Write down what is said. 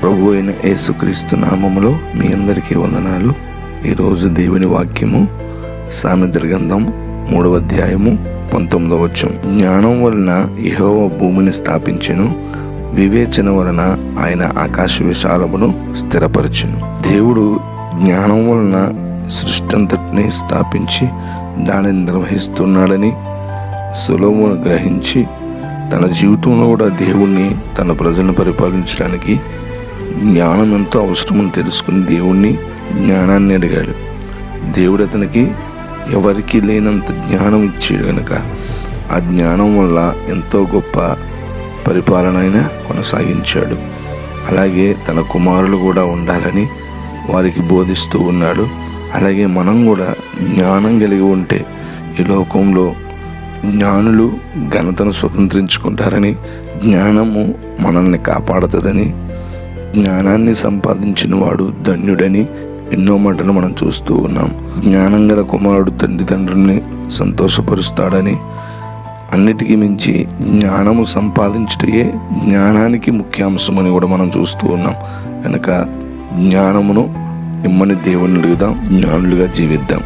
ప్రభు అయిన యేసుక్రీస్తు నామములో మీ అందరికీ వందనాలు. ఈరోజు దేవుని వాక్యము సామెతల గ్రంథం 3వ అధ్యాయము 19వ వచనం. జ్ఞానం వలన యెహోవా భూమిని స్థాపించెను, వివేచన వలన ఆయన ఆకాశ విశాలమును స్థిరపరచెను. దేవుడు జ్ఞానం వలన సృష్టి అంతటిని స్థాపించి దానిని నిర్వహిస్తున్నాడని సొలొమోను గ్రహించి తన జీవితంలో కూడా దేవుణ్ణి, తన ప్రజలను పరిపాలించడానికి జ్ఞానం ఎంతో అవసరమని తెలుసుకుని దేవుణ్ణి జ్ఞానాన్ని అడిగాడు. దేవుడు అతనికి ఎవరికి లేనంత జ్ఞానం ఇచ్చాడు కనుక ఆ జ్ఞానం వల్ల ఎంతో గొప్ప పరిపాలన అయినా కొనసాగించాడు. అలాగే తన కుమారులు కూడా ఉండాలని వారికి బోధిస్తూ ఉన్నాడు. అలాగే మనం కూడా జ్ఞానం కలిగి ఉంటే ఈ లోకంలో జ్ఞానులు ఘనతను స్వతంత్రించుకుంటారని, జ్ఞానము మనల్ని కాపాడుతుందని, జ్ఞానాన్ని సంపాదించిన వాడు ధన్యుడని ఎన్నో మాటలు మనం చూస్తూ ఉన్నాం. జ్ఞానం గల కుమారుడు తండ్రిని సంతోషపరుస్తాడని, అన్నిటికీ మించి జ్ఞానము సంపాదించటయే జ్ఞానానికి ముఖ్యాంశమని కూడా మనం చూస్తూ ఉన్నాం. కనుక జ్ఞానమును ఇమ్మని దేవుని అడుగుదాం, జ్ఞానులుగా జీవిద్దాం.